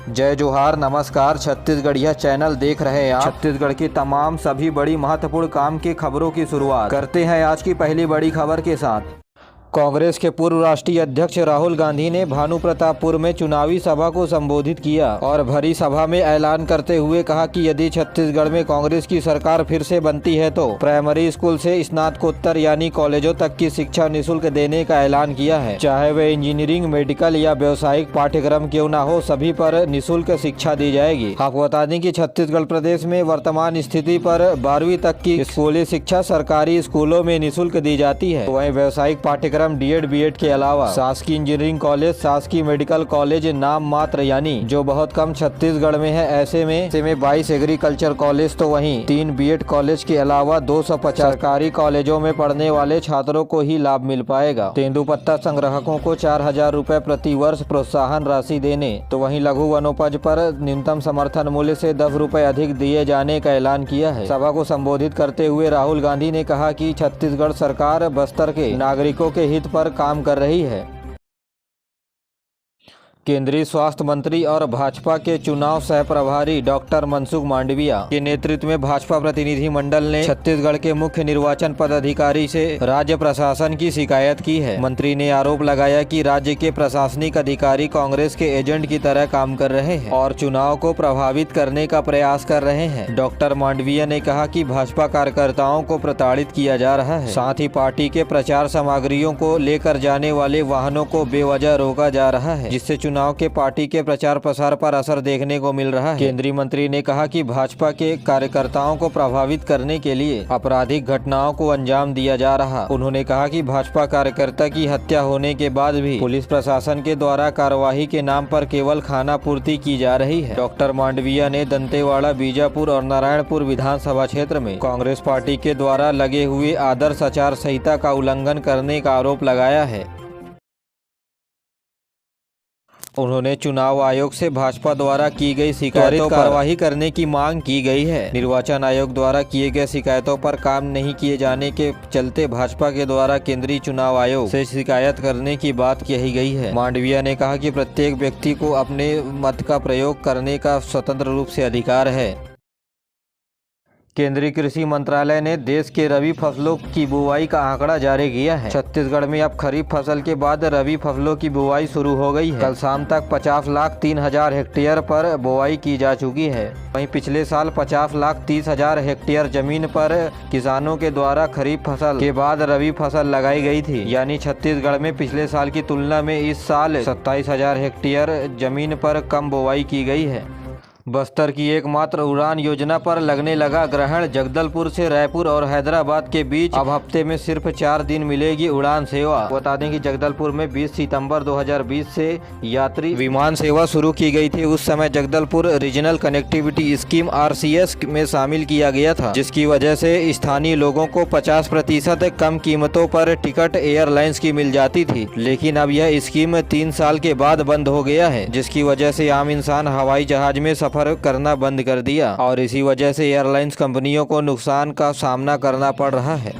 जय जोहार, नमस्कार। छत्तीसगढ़िया चैनल देख रहे हैं आप। छत्तीसगढ़ की तमाम सभी बड़ी महत्वपूर्ण काम की खबरों की शुरुआत करते हैं आज की पहली बड़ी खबर के साथ। कांग्रेस के पूर्व राष्ट्रीय अध्यक्ष राहुल गांधी ने भानुप्रतापपुर में चुनावी सभा को संबोधित किया और भरी सभा में ऐलान करते हुए कहा कि यदि छत्तीसगढ़ में कांग्रेस की सरकार फिर से बनती है तो प्राइमरी स्कूल से स्नातकोत्तर यानी कॉलेजों तक की शिक्षा निःशुल्क देने का ऐलान किया है। चाहे वे इंजीनियरिंग, मेडिकल या व्यावसायिक पाठ्यक्रम क्यों न हो, सभी पर निःशुल्क शिक्षा दी जाएगी। आपको बता दें कि छत्तीसगढ़ प्रदेश में वर्तमान स्थिति पर 12वीं तक की स्कूली शिक्षा सरकारी स्कूलों में निःशुल्क दी जाती है। वहीं व्यावसायिक पाठ्यक्रम डीएड, बीएड के अलावा शासकीय इंजीनियरिंग कॉलेज, शासकीय मेडिकल कॉलेज नाम मात्र यानी जो बहुत कम छत्तीसगढ़ में है। ऐसे में 22 एग्रीकल्चर कॉलेज तो वहीं 3 बीएड कॉलेज के अलावा 250 सरकारी कॉलेजों में पढ़ने वाले छात्रों को ही लाभ मिल पाएगा। तेंदुपत्ता संग्राहकों को 4,000 रुपए प्रति वर्ष प्रोत्साहन राशि देने, तो वहीं लघु वनोपज पर न्यूनतम समर्थन मूल्य से 10 रुपए अधिक दिए जाने का ऐलान किया है। सभा को संबोधित करते हुए राहुल गांधी ने कहा कि छत्तीसगढ़ सरकार बस्तर के नागरिकों के हित पर काम कर रही है। केंद्रीय स्वास्थ्य मंत्री और भाजपा के चुनाव सह प्रभारी डॉक्टर मनसुख मांडविया के नेतृत्व में भाजपा प्रतिनिधि मंडल ने छत्तीसगढ़ के मुख्य निर्वाचन पदाधिकारी से राज्य प्रशासन की शिकायत की है। मंत्री ने आरोप लगाया कि राज्य के प्रशासनिक अधिकारी कांग्रेस के एजेंट की तरह काम कर रहे हैं और चुनाव को प्रभावित करने का प्रयास कर रहे हैं। डॉक्टर मांडविया ने कहा कि भाजपा कार्यकर्ताओं को प्रताड़ित किया जा रहा है, साथ ही पार्टी के प्रचार सामग्रियों को लेकर जाने वाले वाहनों को बेवजह रोका जा रहा है, जिससे चुनाव के पार्टी के प्रचार प्रसार पर असर देखने को मिल रहा है। केंद्रीय मंत्री ने कहा कि भाजपा के कार्यकर्ताओं को प्रभावित करने के लिए आपराधिक घटनाओं को अंजाम दिया जा रहा। उन्होंने कहा कि भाजपा कार्यकर्ता की हत्या होने के बाद भी पुलिस प्रशासन के द्वारा कार्यवाही के नाम पर केवल खाना पूर्ति की जा रही है। डॉक्टर मांडविया ने दंतेवाड़ा, बीजापुर और नारायणपुर विधानसभा क्षेत्र में कांग्रेस पार्टी के द्वारा लगे हुए आदर्श आचार संहिता का उल्लंघन करने का आरोप लगाया है। उन्होंने चुनाव आयोग से भाजपा द्वारा की गई शिकायतों पर कार्रवाई करने की मांग की गई है। निर्वाचन आयोग द्वारा किए गए शिकायतों पर काम नहीं किए जाने के चलते भाजपा के द्वारा केंद्रीय चुनाव आयोग से शिकायत करने की बात कही गई है। मांडविया ने कहा कि प्रत्येक व्यक्ति को अपने मत का प्रयोग करने का स्वतंत्र रूप से अधिकार है। केंद्रीय कृषि मंत्रालय ने देश के रबी फसलों की बुवाई का आंकड़ा जारी किया है। छत्तीसगढ़ में अब खरीफ फसल के बाद रबी फसलों की बुवाई शुरू हो गई है। कल शाम तक 50,03,000 हेक्टेयर पर बुवाई की जा चुकी है। वहीं पिछले साल 50,30,000 हेक्टेयर जमीन पर किसानों के द्वारा खरीफ फसल के बाद रबी फसल लगाई गई थी। यानी छत्तीसगढ़ में पिछले साल की तुलना में इस साल 27,000 हेक्टेयर जमीन पर कम बुवाई की गई है। बस्तर की एकमात्र उड़ान योजना पर लगने लगा ग्रहण। जगदलपुर से रायपुर और हैदराबाद के बीच अब हफ्ते में सिर्फ 4 दिन मिलेगी उड़ान सेवा। बता दें कि जगदलपुर में 20 सितंबर 2020 से यात्री विमान सेवा शुरू की गई थी। उस समय Jagdalpur regional connectivity scheme RCS में शामिल किया गया था, जिसकी वजह से स्थानीय लोगों को 50% कम कीमतों पर टिकट एयरलाइंस की मिल जाती थी। लेकिन अब यह स्कीम 3 साल के बाद बंद हो गया है, जिसकी वजह से आम इंसान हवाई जहाज में सफर करना बंद कर दिया और इसी वजह से एयरलाइंस कंपनियों को नुकसान का सामना करना पड़ रहा है।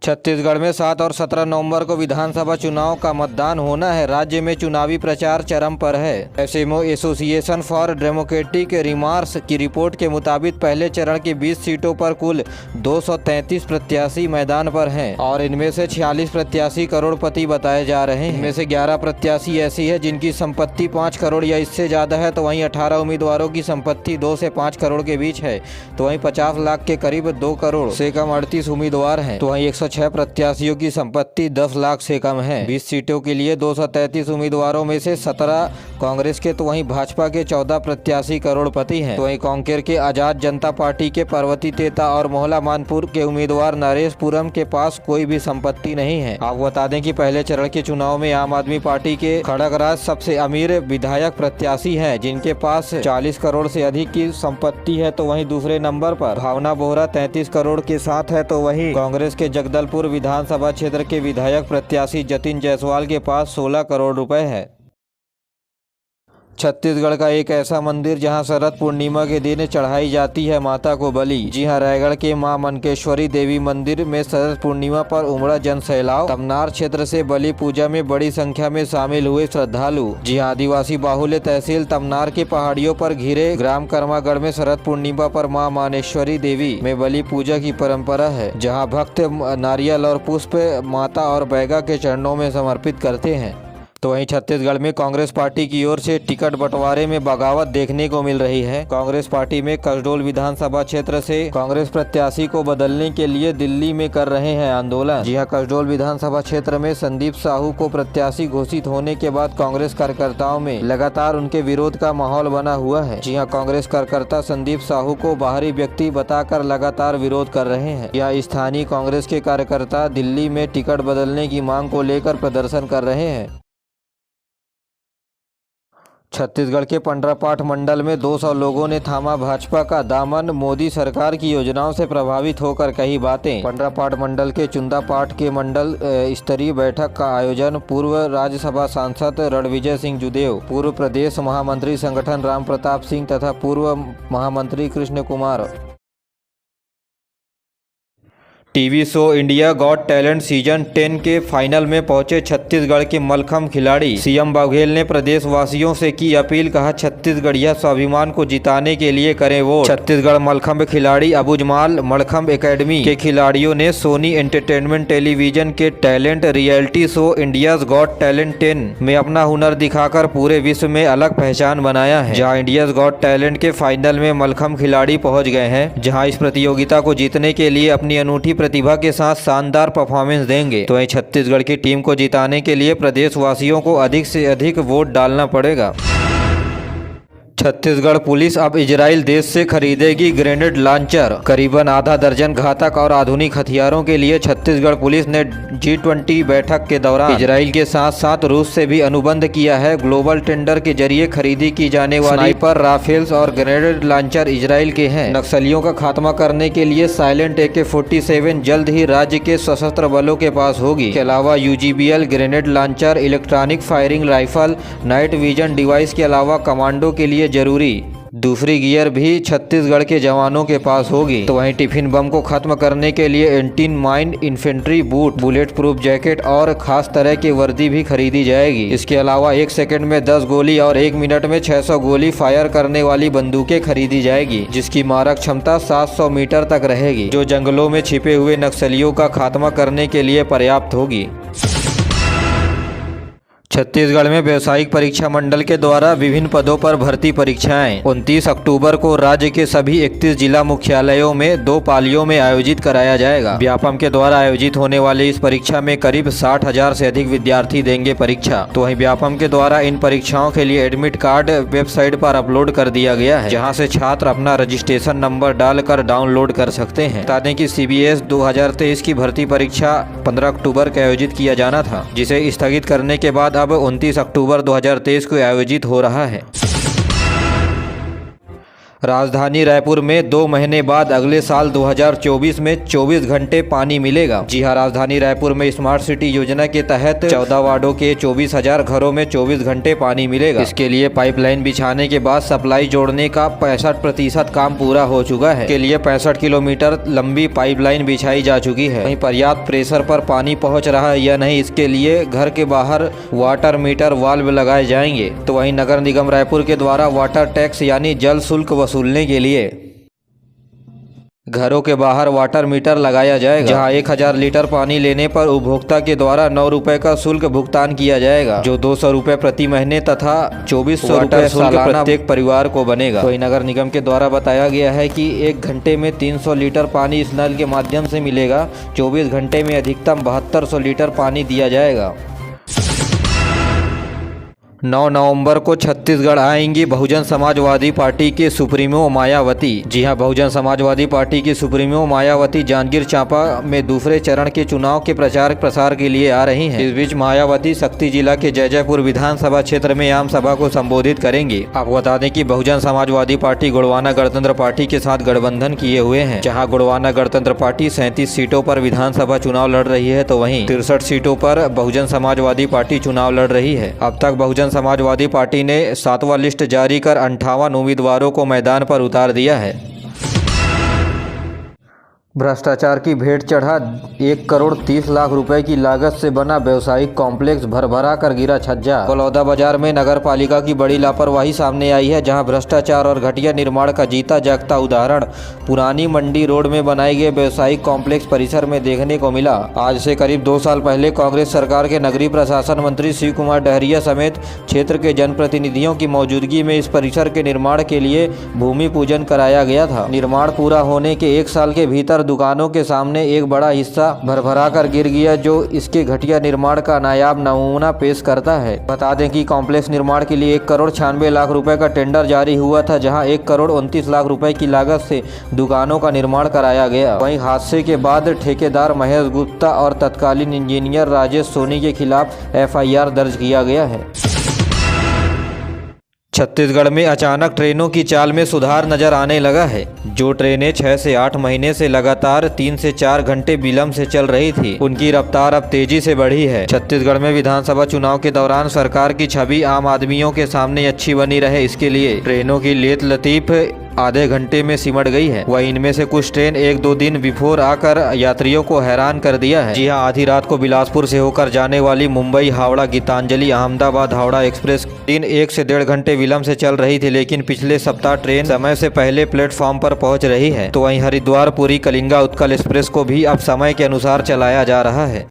छत्तीसगढ़ में 7 और 17 नवंबर को विधानसभा चुनाव का मतदान होना है। राज्य में चुनावी प्रचार चरम पर है। SMO association for democratic reforms की रिपोर्ट के मुताबिक पहले चरण की 20 सीटों पर कुल 233 प्रत्याशी मैदान पर हैं और इनमें से 46 प्रत्याशी करोड़पति बताए जा रहे हैं। इनमें से 11 प्रत्याशी ऐसी है जिनकी संपत्ति 5 करोड़ या इससे ज्यादा है, तो वहीं 18 उम्मीदवारों की संपत्ति 2 से 5 करोड़ के बीच है, तो वहीं 50 लाख के करीब 2 करोड़ से कम 38 उम्मीदवार हैं, तो वहीं 106 प्रत्याशियों की संपत्ति 10 लाख से कम है। 20 सीटों के लिए 233 उम्मीदवारों में से 17 कांग्रेस के, तो वहीं भाजपा के 14 प्रत्याशी करोड़पति हैं। तो वहीं कांकेर के आजाद जनता पार्टी के पर्वती तेता और मोहला मानपुर के उम्मीदवार नरेशपुरम के पास कोई भी संपत्ति नहीं है। आपको बता दें कि पहले चरण के चुनाव में आम आदमी पार्टी के खड़गराज सबसे अमीर विधायक प्रत्याशी है, जिनके पास 40 करोड़ से अधिक की संपत्ति है, तो वहीं दूसरे नंबर पर भावना बोहरा 33 करोड़ के साथ है, तो वहीं कांग्रेस के जगदलपुर विधानसभा क्षेत्र के विधायक प्रत्याशी जतिन जायसवाल के पास 16 करोड़ रुपए है। छत्तीसगढ़ का एक ऐसा मंदिर जहां शरद पूर्णिमा के दिन चढ़ाई जाती है माता को बलि। जी हां, रायगढ़ के मां मनकेश्वरी देवी मंदिर में शरद पूर्णिमा पर उमड़ा जन सैलाब। तमनार क्षेत्र से बलि पूजा में बड़ी संख्या में शामिल हुए श्रद्धालु। जी हां, आदिवासी बाहुल्य तहसील तमनार के पहाड़ियों पर घिरे ग्राम कर्मागढ़ में शरद पूर्णिमा पर मां मानेश्वरी देवी में बलि पूजा की परंपरा है, जहाँ भक्त नारियल और पुष्प माता और बैगा के चरणों में समर्पित करते हैं। तो वहीं छत्तीसगढ़ में कांग्रेस पार्टी की ओर से टिकट बंटवारे में बगावत देखने को मिल रही है। कांग्रेस पार्टी में कसडोल विधानसभा क्षेत्र से कांग्रेस प्रत्याशी को बदलने के लिए दिल्ली में कर रहे हैं आंदोलन। जी हां, कसडोल विधानसभा क्षेत्र में संदीप साहू को प्रत्याशी घोषित होने के बाद कांग्रेस कार्यकर्ताओं में लगातार उनके विरोध का माहौल बना हुआ है। जी हां, कांग्रेस कार्यकर्ता संदीप साहू को बाहरी व्यक्ति बताकर लगातार विरोध कर रहे हैं। यह स्थानीय कांग्रेस के कार्यकर्ता दिल्ली में टिकट बदलने की मांग को लेकर प्रदर्शन कर रहे हैं। छत्तीसगढ़ के पंडरापाठ मंडल में 200 लोगों ने थामा भाजपा का दामन। मोदी सरकार की योजनाओं से प्रभावित होकर कही बातें। पंडरापाठ मंडल के चुंदापाठ के मंडल स्तरीय बैठक का आयोजन पूर्व राज्यसभा सांसद रणविजय सिंह जुदेव, पूर्व प्रदेश महामंत्री संगठन राम प्रताप सिंह तथा पूर्व महामंत्री Krishna Kumar. TV show India got talent season 10 के फाइनल में पहुंचे छत्तीसगढ़ के मलखम्ब खिलाड़ी। सीएम बघेल ने प्रदेशवासियों से की अपील, कहा छत्तीसगढ़िया स्वाभिमान को जिताने के लिए करें वोट। छत्तीसगढ़ मलखम्ब खिलाड़ी अबुजमाल मलखम्ब एकेडमी के खिलाड़ियों ने सोनी एंटरटेनमेंट टेलीविजन के talent reality show India's got talent 10 में अपना हुनर दिखाकर पूरे विश्व में अलग पहचान बनाया है। जहाँ इंडियाज गॉट टैलेंट के फाइनल में मलखम्ब खिलाड़ी पहुँच गए हैं, जहाँ इस प्रतियोगिता को जीतने के लिए अपनी अनूठी प्रतिभा के साथ शानदार परफॉर्मेंस देंगे। तो वहीं छत्तीसगढ़ की टीम को जिताने के लिए प्रदेशवासियों को अधिक से अधिक वोट डालना पड़ेगा। छत्तीसगढ़ पुलिस अब इजराइल देश से खरीदेगी ग्रेनेड लॉन्चर। करीबन आधा दर्जन घातक और आधुनिक हथियारों के लिए छत्तीसगढ़ पुलिस ने G20 बैठक के दौरान इजराइल के साथ साथ रूस से भी अनुबंध किया है। ग्लोबल टेंडर के जरिए खरीदी की जाने वाली स्नाइपर राफेल्स और ग्रेनेड लॉन्चर इजराइल के हैं। नक्सलियों का खात्मा करने के लिए साइलेंट AK-47 जल्द ही राज्य के सशस्त्र बलों के पास होगी। इसके अलावा UGBL grenade launcher, electronic firing rifle, night vision device के अलावा कमांडो के लिए जरूरी दूसरी गियर भी छत्तीसगढ़ के जवानों के पास होगी। तो वहीं टिफिन बम को खत्म करने के लिए anti mine infantry boot, bullet proof jacket और खास तरह की वर्दी भी खरीदी जाएगी। इसके अलावा 1 सेकंड में 10 गोली और 1 मिनट में 600 गोली फायर करने वाली बंदूकें खरीदी जाएगी, जिसकी मारक क्षमता 700 मीटर तक रहेगी, जो जंगलों में छिपे हुए नक्सलियों का खात्मा करने के लिए पर्याप्त होगी। छत्तीसगढ़ में व्यावसायिक परीक्षा मंडल के द्वारा विभिन्न पदों पर भर्ती परीक्षाएं 29 अक्टूबर को राज्य के सभी 31 जिला मुख्यालयों में 2 पालियों में आयोजित कराया जाएगा। व्यापम के द्वारा आयोजित होने वाली इस परीक्षा में करीब 60,000 से अधिक विद्यार्थी देंगे परीक्षा। तो वहीं व्यापम के द्वारा इन परीक्षाओं के लिए एडमिट कार्ड वेबसाइट पर अपलोड कर दिया गया है, जहाँ से छात्र अपना रजिस्ट्रेशन नंबर डालकर डाउनलोड कर सकते हैं। बता दें कि CBS 2023 की भर्ती परीक्षा 15 अक्टूबर को आयोजित किया जाना था, जिसे स्थगित करने के बाद अब 29 अक्टूबर 2023 को आयोजित हो रहा है। राजधानी रायपुर में 2 महीने बाद अगले साल 2024 में 24 घंटे पानी मिलेगा। जी हां, राजधानी रायपुर में स्मार्ट सिटी योजना के तहत 14 वार्डों के 24,000 घरों में 24 घंटे पानी मिलेगा। इसके लिए पाइपलाइन बिछाने के बाद सप्लाई जोड़ने का 65% काम पूरा हो चुका है। इसके लिए 65 किलोमीटर लंबी पाइपलाइन बिछाई जा चुकी है। वहीं पर्याप्त प्रेशर पर पानी पहुँच रहा है या नहीं, इसके लिए घर के बाहर वाटर मीटर वाल्व लगाए जाएंगे। तो वहीं नगर निगम रायपुर के द्वारा वाटर टैक्स यानी जल शुल्क वसूलने के लिए घरों के बाहर वाटर मीटर लगाया जाएगा, जहां 1000 लीटर पानी लेने पर उपभोक्ता के द्वारा 9 रुपए का शुल्क भुगतान किया जाएगा, जो 200 रुपए प्रति महीने तथा 2400 रुपए सालाना प्रत्येक परिवार को बनेगा। तो नगर निगम के द्वारा बताया गया है कि 1 घंटे में 300 लीटर पानी इस नल के माध्यम से मिलेगा। 24 घंटे में अधिकतम 7200 लीटर पानी दिया जाएगा। 9 नवंबर को छत्तीसगढ़ आएंगी बहुजन समाजवादी पार्टी के सुप्रीमो मायावती। जी हां, बहुजन समाजवादी पार्टी की सुप्रीमो मायावती जांजगीर चांपा में दूसरे चरण के चुनाव के प्रचार प्रसार के लिए आ रही हैं। इस बीच मायावती शक्ति जिला के जैजैपुर विधानसभा क्षेत्र में आम सभा को संबोधित करेंगी। आपको बता दें कि बहुजन समाजवादी पार्टी गोंडवाना गणतंत्र पार्टी के साथ गठबंधन किए हुए हैं, जहाँ गोंडवाना गणतंत्र पार्टी 37 सीटों पर विधानसभा चुनाव लड़ रही है, तो वहीं 63 सीटों पर बहुजन समाजवादी पार्टी चुनाव लड़ रही है। अब तक बहुजन बहुजन समाजवादी पार्टी ने 7वां लिस्ट जारी कर 58 उम्मीदवारों को मैदान पर उतार दिया है। भ्रष्टाचार की भेंट चढ़ा 1,30,00,000 रुपए की लागत से बना व्यवसायिक कॉम्प्लेक्स भरभरा कर गिरा छज्जा। बलौदाबाजार में नगर पालिका की बड़ी लापरवाही सामने आई है, जहां भ्रष्टाचार और घटिया निर्माण का जीता जागता उदाहरण पुरानी मंडी रोड में बनाए गए व्यवसायिक कॉम्प्लेक्स परिसर में देखने को मिला। आज से करीब 2 साल पहले कांग्रेस सरकार के नगरीय प्रशासन मंत्री शिव कुमार डहरिया समेत क्षेत्र के जनप्रतिनिधियों की मौजूदगी में इस परिसर के निर्माण के लिए भूमि पूजन कराया गया था। निर्माण पूरा होने के 1 साल के भीतर दुकानों के सामने एक बड़ा हिस्सा भरभरा कर गिर गया, जो इसके घटिया निर्माण का नायाब नमूना पेश करता है। बता दें कि कॉम्प्लेक्स निर्माण के लिए 1,96,00,000 रुपए का टेंडर जारी हुआ था, जहां 1,29,00,000 रुपए की लागत से दुकानों का निर्माण कराया गया। वहीं हादसे के बाद ठेकेदार महेश गुप्ता और तत्कालीन इंजीनियर राजेश सोनी के खिलाफ FIR दर्ज किया गया है। छत्तीसगढ़ में अचानक ट्रेनों की चाल में सुधार नजर आने लगा है। जो ट्रेनें 6 से 8 महीने से लगातार 3 से 4 घंटे विलंब से चल रही थी, उनकी रफ्तार अब तेजी से बढ़ी है। छत्तीसगढ़ में विधानसभा चुनाव के दौरान सरकार की छवि आम आदमियों के सामने अच्छी बनी रहे, इसके लिए ट्रेनों की लेत लतीफ आधे घंटे में सिमट गई है। वह इनमें से कुछ ट्रेन 1-2 दिन बिफोर आकर यात्रियों को हैरान कर दिया है। जी हां, आधी रात को बिलासपुर से होकर जाने वाली मुंबई हावड़ा गीतांजलि अहमदाबाद हावड़ा एक्सप्रेस दिन 1 से 1.5 घंटे विलंब से चल रही थी, लेकिन पिछले सप्ताह ट्रेन समय से पहले प्लेटफॉर्म पर पहुंच रही है। तो वहीं हरिद्वार पुरी कलिंगा उत्कल एक्सप्रेस को भी अब समय के अनुसार चलाया जा रहा है।